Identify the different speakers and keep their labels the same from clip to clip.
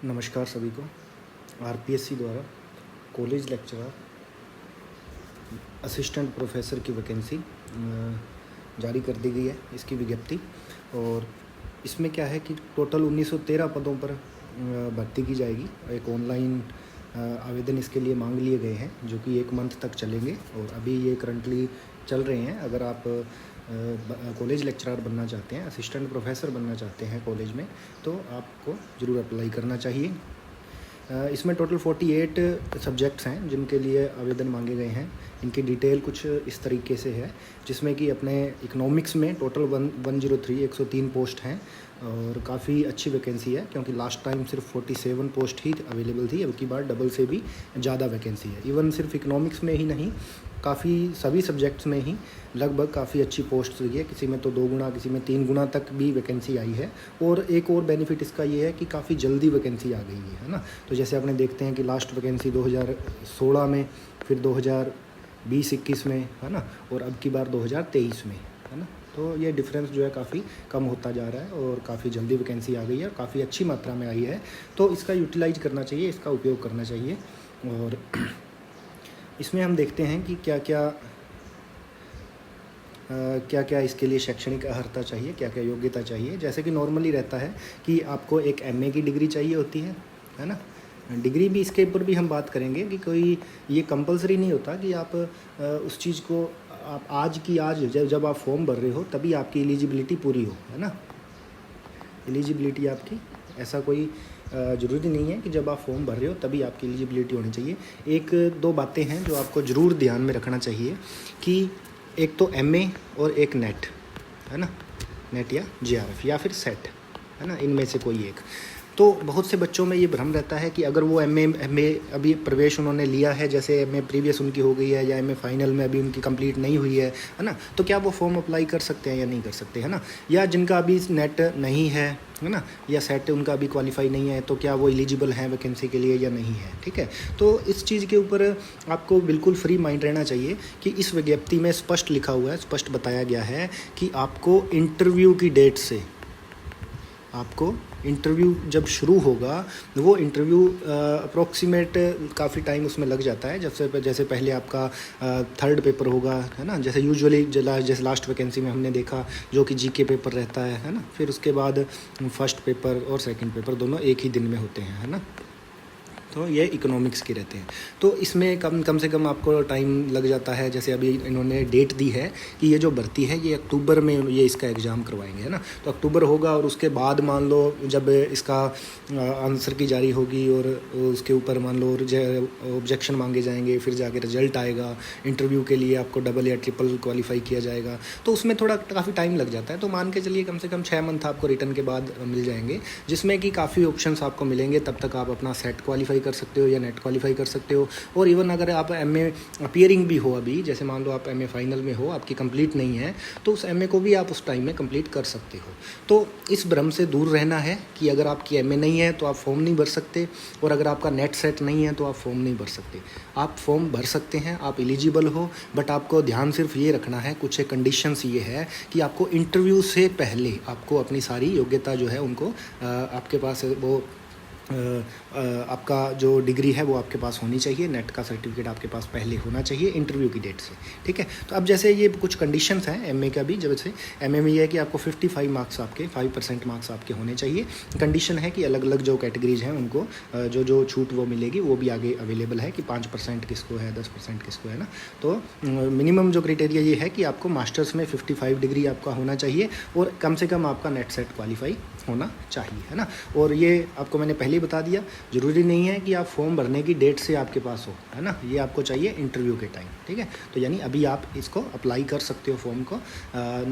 Speaker 1: नमस्कार सभी को। आरपीएससी द्वारा कॉलेज लेक्चरर असिस्टेंट प्रोफेसर की वैकेंसी जारी कर दी गई है, इसकी विज्ञप्ति। और इसमें क्या है कि टोटल 1913 पदों पर भर्ती की जाएगी। एक ऑनलाइन आवेदन इसके लिए मांग लिए गए हैं, जो कि 1 मंथ तक चलेंगे और अभी ये करंटली चल रहे हैं। अगर आप कॉलेज लेक्चरर बनना चाहते हैं, असिस्टेंट प्रोफेसर बनना चाहते हैं कॉलेज में, तो आपको ज़रूर अप्लाई करना चाहिए। इसमें टोटल 48 सब्जेक्ट्स हैं जिनके लिए आवेदन मांगे गए हैं। इनकी डिटेल कुछ इस तरीके से है, जिसमें कि अपने इकोनॉमिक्स में टोटल 103 पोस्ट हैं और काफ़ी अच्छी वैकेंसी है, क्योंकि लास्ट टाइम सिर्फ 47 पोस्ट ही अवेलेबल थी। अब की बार डबल से भी ज़्यादा वैकेंसी है। इवन सिर्फ इकोनॉमिक्स में ही नहीं, काफ़ी सभी सब्जेक्ट्स में ही लगभग काफ़ी अच्छी पोस्ट रही है। किसी में तो 2 गुना, किसी में 3 गुना तक भी वैकेंसी आई है। और एक और बेनिफिट इसका ये है कि काफ़ी जल्दी वैकेंसी आ गई है ना। तो जैसे आपने देखते हैं कि लास्ट वैकेंसी 2016 में, फिर 2020-21 में, है ना, और अब की बार 2023 में, है ना। तो ये डिफरेंस जो है काफ़ी कम होता जा रहा है और काफ़ी जल्दी वैकेंसी आ गई है और काफ़ी अच्छी मात्रा में आई है। तो इसका यूटिलाइज करना चाहिए, इसका उपयोग करना चाहिए। और इसमें हम देखते हैं कि क्या क्या इसके लिए शैक्षणिक अर्हता चाहिए, क्या क्या योग्यता चाहिए। जैसे कि नॉर्मली रहता है कि आपको एक एमए की डिग्री चाहिए होती है ना। डिग्री भी, इसके ऊपर भी हम बात करेंगे कि कोई ये कंपलसरी नहीं होता कि आप उस चीज़ को आप आज जब आप फॉर्म भर रहे हो तभी आपकी एलिजिबिलिटी पूरी हो, है ना। एलिजिबिलिटी आपकी, ऐसा कोई ज़रूरी नहीं है कि जब आप फॉर्म भर रहे हो तभी आपकी एलिजिबिलिटी होनी चाहिए। 1-2 बातें हैं जो आपको ज़रूर ध्यान में रखना चाहिए कि एक तो एमए और एक नेट, है ना, नेट या जेआरएफ या फिर सेट, है ना, इनमें से कोई एक। तो बहुत से बच्चों में ये भ्रम रहता है कि अगर वो एमए अभी प्रवेश उन्होंने लिया है, जैसे एमए प्रीवियस उनकी हो गई है या एमए फाइनल में अभी उनकी कंप्लीट नहीं हुई है ना, तो क्या वो फॉर्म अप्लाई कर सकते हैं या नहीं कर सकते, है ना। या जिनका अभी नेट नहीं है ना, या सेट उनका अभी क्वालिफाई नहीं है, तो क्या वो एलिजिबल हैं वैकेंसी के लिए या नहीं है। ठीक है, तो इस चीज़ के ऊपर आपको बिल्कुल फ्री माइंड रहना चाहिए कि इस विज्ञप्ति में स्पष्ट लिखा हुआ है, स्पष्ट बताया गया है कि आपको इंटरव्यू की डेट से, आपको इंटरव्यू जब शुरू होगा, वो इंटरव्यू अप्रोक्सीमेट काफ़ी टाइम उसमें लग जाता है। जैसे पहले आपका 3rd पेपर होगा, है ना, जैसे यूजुअली जैसे लास्ट वैकेंसी में हमने देखा, जो कि जीके पेपर रहता है ना। फिर उसके बाद 1st पेपर और 2nd पेपर दोनों एक ही दिन में होते हैं, है ना। तो ये इकोनॉमिक्स के रहते हैं। तो इसमें कम से कम आपको टाइम लग जाता है। जैसे अभी इन्होंने डेट दी है कि ये जो भर्ती है ये अक्टूबर में ये इसका एग्ज़ाम करवाएंगे, है ना। तो अक्टूबर होगा और उसके बाद मान लो जब इसका आंसर की जारी होगी और उसके ऊपर मान लो ऑब्जेक्शन मांगे जाएंगे, फिर जाके रिजल्ट आएगा, इंटरव्यू के लिए आपको डबल या ट्रिपल क्वालिफाई किया जाएगा, तो उसमें थोड़ा काफ़ी टाइम लग जाता है। तो मान के चलिए कम से कम 6 मंथ आपको रिटर्न के बाद मिल जाएंगे, जिसमें कि काफ़ी ऑप्शंस आपको मिलेंगे। तब तक आप अपना सेट क्वालिफाई कर सकते हो या नेट क्वालिफाई कर सकते हो। और इवन अगर आप एमए अपीयरिंग भी हो अभी, जैसे मान लो आप एमए फाइनल में हो, आपकी कंप्लीट नहीं है, तो उस एमए को भी आप उस टाइम में कंप्लीट कर सकते हो। तो इस भ्रम से दूर रहना है कि अगर आपकी एमए नहीं है तो आप फॉर्म नहीं भर सकते, और अगर आपका नेट सेट नहीं है तो आप फॉर्म नहीं भर सकते। आप फॉर्म भर सकते हैं, आप एलिजिबल हो, बट आपको ध्यान सिर्फ ये रखना है, कुछ एक कंडीशंस ये है कि आपको इंटरव्यू से पहले आपको अपनी सारी योग्यता जो है उनको आपके पास वो आपका जो डिग्री है वो आपके पास होनी चाहिए, नेट का सर्टिफिकेट आपके पास पहले होना चाहिए इंटरव्यू की डेट से। ठीक है, तो अब जैसे ये कुछ कंडीशंस हैं एमए का भी। जैसे एमए में ये है कि आपको 55 मार्क्स आपके 5% मार्क्स आपके होने चाहिए। कंडीशन है कि अलग अलग जो कैटेगरीज हैं उनको जो छूट वो मिलेगी, वो भी आगे अवेलेबल है कि 5% किसको है, 10% किसको है ना। तो मिनिमम जो क्राइटेरिया ये है कि आपको मास्टर्स में 55 डिग्री आपका होना चाहिए और कम से कम आपका नेट सेट क्वालिफाई होना चाहिए, है ना। और ये आपको मैंने पहले ही बता दिया, ज़रूरी नहीं है कि आप फॉर्म भरने की डेट से आपके पास हो, है ना। ये आपको चाहिए इंटरव्यू के टाइम। ठीक है, तो यानी अभी आप इसको अप्लाई कर सकते हो फॉर्म को।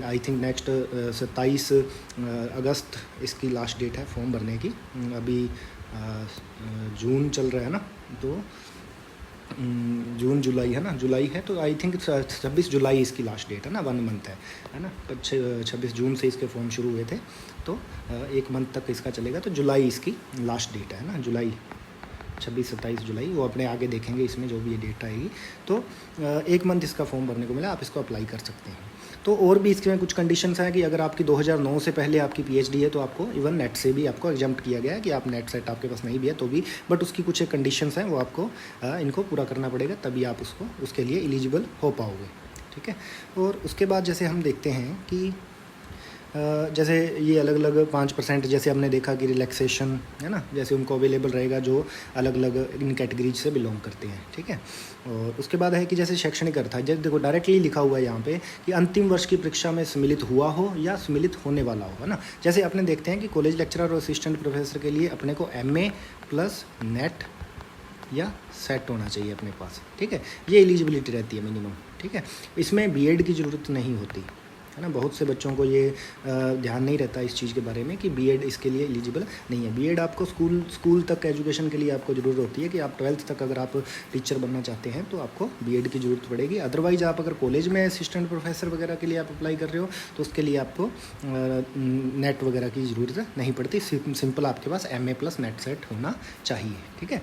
Speaker 1: आई थिंक नेक्स्ट 27 अगस्त इसकी लास्ट डेट है फॉर्म भरने की। अभी जून चल रहा है ना, तो जून जुलाई है ना, जुलाई है, तो आई थिंक 26 जुलाई इसकी लास्ट डेट है ना, 1 मंथ है ना। 26 जून से इसके फॉर्म शुरू हुए थे, तो 1 मंथ तक इसका चलेगा। तो जुलाई इसकी लास्ट डेट है ना, जुलाई 26-27 जुलाई, वो अपने आगे देखेंगे इसमें जो भी ये डेट आएगी। तो 1 मंथ इसका फॉर्म भरने को मिला, आप इसको अप्लाई कर सकते हैं। तो और भी इसमें कुछ कंडीशंस हैं कि अगर आपकी 2009 से पहले आपकी पीएचडी है तो आपको इवन नेट से भी आपको एग्जाम्प्ट किया गया है कि आप नेट सेट आपके पास नहीं भी है तो भी, बट उसकी कुछ एक कंडीशंस हैं वो आपको इनको पूरा करना पड़ेगा, तभी आप उसके लिए एलिजिबल हो पाओगे। ठीक है। और उसके बाद जैसे हम देखते हैं कि जैसे ये अलग अलग 5% जैसे हमने देखा कि रिलैक्सेशन है ना, जैसे उनको अवेलेबल रहेगा जो अलग अलग इन कैटेगरीज से बिलोंग करते हैं। ठीक है। और उसके बाद है कि जैसे शैक्षणिक अर्थ है, जैसे देखो डायरेक्टली लिखा हुआ है यहाँ पे कि अंतिम वर्ष की परीक्षा में सम्मिलित हुआ हो या सम्मिलित होने वाला हो, है ना। जैसे अपने देखते हैं कि कॉलेज लेक्चरर और असिस्टेंट प्रोफेसर के लिए अपने को MA प्लस नेट या सेट होना चाहिए अपने पास। ठीक है। ये एलिजिबिलिटी रहती है मिनिमम। ठीक है। इसमें बीएड की ज़रूरत नहीं होती, है ना। बहुत से बच्चों को ये ध्यान नहीं रहता इस चीज़ के बारे में कि बीएड इसके लिए एलिजिबल नहीं है। बीएड आपको स्कूल तक एजुकेशन के लिए आपको ज़रूरत होती है कि आप 12th तक अगर आप टीचर बनना चाहते हैं तो आपको बीएड की ज़रूरत पड़ेगी। अदरवाइज़ आप अगर कॉलेज में असिस्टेंट प्रोफेसर वगैरह के लिए आप अप्लाई कर रहे हो तो उसके लिए आपको नेट वगैरह की ज़रूरत नहीं पड़ती। सिंपल आपके पास MA प्लस नेट सेट होना चाहिए। ठीक है।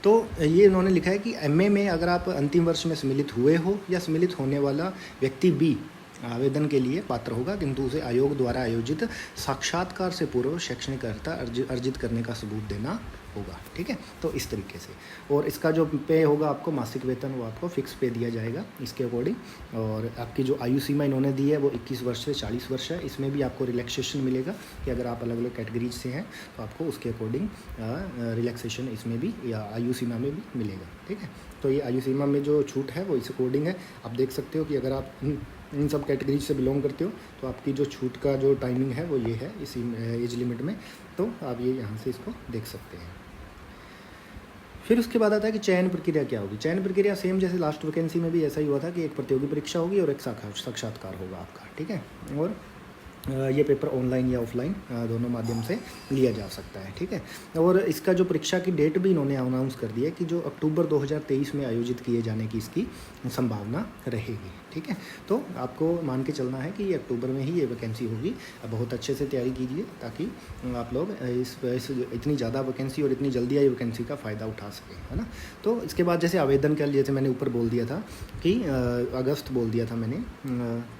Speaker 1: तो ये इन्होंने लिखा है कि MA में अगर आप अंतिम वर्ष में सम्मिलित हुए हो या सम्मिलित होने वाला व्यक्ति भी आवेदन के लिए पात्र होगा, किंतु उसे आयोग द्वारा आयोजित साक्षात्कार से पूर्व शैक्षणिक अर्हता अर्जित करने का सबूत देना होगा। ठीक है। तो इस तरीके से, और इसका जो पे होगा आपको मासिक वेतन वो आपको फिक्स पे दिया जाएगा इसके अकॉर्डिंग। और आपकी जो आयु सीमा इन्होंने दी है वो 21 वर्ष से 40 वर्ष है। इसमें भी आपको रिलैक्सेशन मिलेगा कि अगर आप अलग अलग कैटेगरीज से हैं तो आपको उसके अकॉर्डिंग रिलैक्सेशन इसमें भी या आयु सीमा में भी मिलेगा। ठीक है। तो ये आयु सीमा में जो छूट है वो इस अकॉर्डिंग है। आप देख सकते हो कि अगर आप इन सब कैटेगरीज से बिलोंग करते हो तो आपकी जो छूट का जो टाइमिंग है वो ये है इसी एज लिमिट में। तो आप ये यहाँ से इसको देख सकते हैं। फिर उसके बाद आता है कि चयन प्रक्रिया क्या होगी। चयन प्रक्रिया सेम जैसे लास्ट वैकेंसी में भी ऐसा ही हुआ था कि एक प्रतियोगी परीक्षा होगी और एक साक्षात्कार होगा आपका। ठीक है। और ये पेपर ऑनलाइन या ऑफलाइन दोनों माध्यम से लिया जा सकता है। ठीक है। और इसका जो परीक्षा की डेट भी इन्होंने अनाउंस कर दी है कि जो अक्टूबर 2023 में आयोजित किए जाने की इसकी संभावना रहेगी। ठीक है। तो आपको मान के चलना है कि ये अक्टूबर में ही ये वैकेंसी होगी। अब बहुत अच्छे से तैयारी कीजिए ताकि आप लोग इस इतनी ज़्यादा वैकेंसी और इतनी जल्दी आई वैकेंसी का फ़ायदा उठा सकें, है ना। तो इसके बाद जैसे आवेदन कर लिए, जैसे मैंने ऊपर बोल दिया था कि अगस्त बोल दिया था मैंने,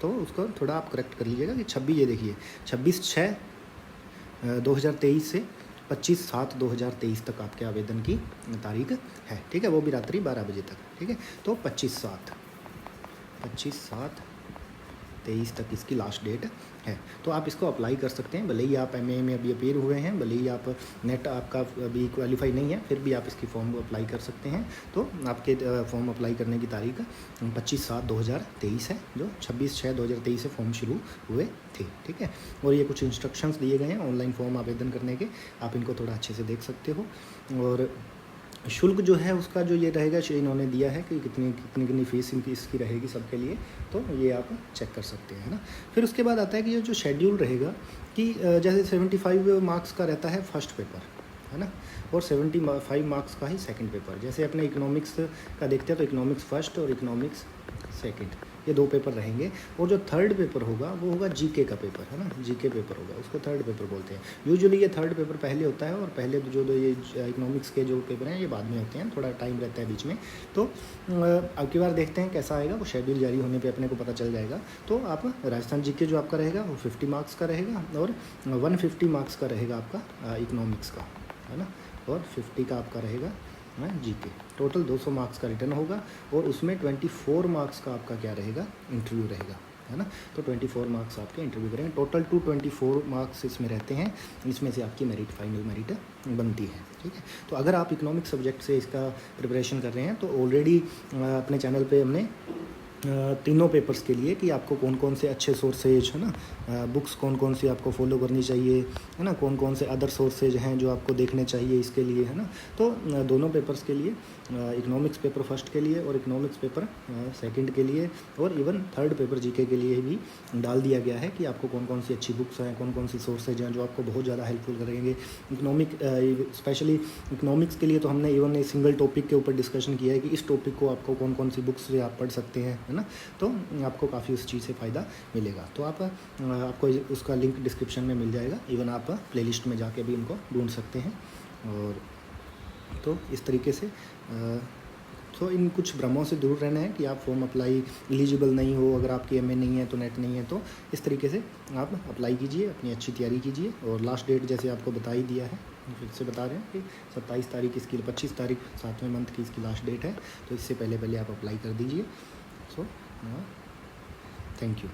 Speaker 1: तो उसको थोड़ा आप करेक्ट कर लीजिएगा कि 26, ये देखिए 26/6/2023 से 25/7/2023 तक आपके आवेदन की तारीख है। ठीक है। वो भी रात्रि 12 बजे तक। ठीक है। तो 25/7/23 तक इसकी लास्ट डेट है। तो आप इसको अप्लाई कर सकते हैं, भले ही आप MA में अभी अपीयर हुए हैं, भले ही आप नेट आपका अभी क्वालिफाई नहीं है, फिर भी आप इसकी फॉर्म को अप्लाई कर सकते हैं। तो आपके फॉर्म अप्लाई करने की तारीख 25/7/2023 है, जो 26/6/2023 से फॉर्म शुरू हुए थे। ठीक है। और ये कुछ इंस्ट्रक्शंस दिए गए हैं ऑनलाइन फॉर्म आवेदन करने के, आप इनको थोड़ा अच्छे से देख सकते हो। और शुल्क जो है उसका जो ये रहेगा, इन्होंने दिया है कि कितनी फ़ीस इनकी इसकी रहेगी सबके लिए, तो ये आप चेक कर सकते हैं, है ना। फिर उसके बाद आता है कि ये जो शेड्यूल रहेगा कि जैसे 75 मार्क्स का रहता है फर्स्ट पेपर, है ना, और 75 मार्क्स का ही सेकंड पेपर। जैसे अपने इकोनॉमिक्स का देखते हैं तो इकोनॉमिक्स फर्स्ट और इकोनॉमिक्स सेकंड, ये 2 पेपर रहेंगे। और जो थर्ड पेपर होगा वो होगा GK का पेपर, है ना, GK पेपर होगा, उसको थर्ड पेपर बोलते हैं। यूजुअली ये थर्ड पेपर पहले होता है और पहले जो ये इकोनॉमिक्स के जो पेपर हैं ये बाद में होते हैं, थोड़ा टाइम रहता है बीच में। तो अब की बार देखते हैं कैसा आएगा, वो शेड्यूल जारी होने पे अपने को पता चल जाएगा। तो आप राजस्थान GK जो आपका रहेगा वो 50 मार्क्स का रहेगा और 150 मार्क्स का रहेगा आपका इकोनॉमिक्स का, है ना, और 50 का आपका रहेगा GK। टोटल 200 मार्क्स का रिटर्न होगा और उसमें 24 मार्क्स का आपका क्या रहेगा, इंटरव्यू रहेगा, है ना। तो 24 मार्क्स आपके इंटरव्यू करेंगे। टोटल 224 मार्क्स इसमें रहते हैं, इसमें से आपकी मेरिट फाइनल मेरिट बनती है। ठीक है। तो अगर आप इकोनॉमिक सब्जेक्ट से इसका प्रिपरेशन कर रहे हैं तो ऑलरेडी अपने चैनल पे हमने तीनों पेपर्स के लिए कि आपको कौन कौन से अच्छे सोर्सेज, है ना, बुक्स कौन कौन सी आपको फॉलो करनी चाहिए, है ना, कौन कौन से अदर सोर्सेज हैं जो आपको देखने चाहिए इसके लिए, है ना। तो दोनों पेपर्स के लिए, इकोनॉमिक्स पेपर फर्स्ट के लिए और इकोनॉमिक्स पेपर सेकंड के लिए और इवन थर्ड पेपर GK के लिए भी डाल दिया गया है कि आपको कौन कौन सी अच्छी बुक्स हैं, कौन कौन सी सोर्सेज हैं जो आपको बहुत ज़्यादा हेल्पफुल करेंगे। स्पेशली इकोनॉमिक्स के लिए तो हमने इवन एक सिंगल टॉपिक के ऊपर डिस्कशन किया है कि इस टॉपिक को आपको कौन कौन सी बुक्स से आप पढ़ सकते हैं, है ना। तो आपको काफ़ी उस चीज़ से फ़ायदा मिलेगा। तो आपको उसका लिंक डिस्क्रिप्शन में मिल जाएगा, इवन आप प्लेलिस्ट में जाके भी इनको ढूंढ सकते हैं। और तो इस तरीके से तो इन कुछ भ्रमों से दूर रहना है कि आप फॉर्म अप्लाई एलिजिबल नहीं हो, अगर आपकी एमए नहीं है तो नेट नहीं है, तो इस तरीके से आप अप्लाई कीजिए, अपनी अच्छी तैयारी कीजिए। और लास्ट डेट जैसे आपको बता ही दिया है, फिर से बता रहे हैं कि 27 तारीख इसकी, 25 तारीख 7वें मंथ की इसकी लास्ट डेट है, तो इससे पहले पहले आप अप्लाई कर दीजिए। So thank you.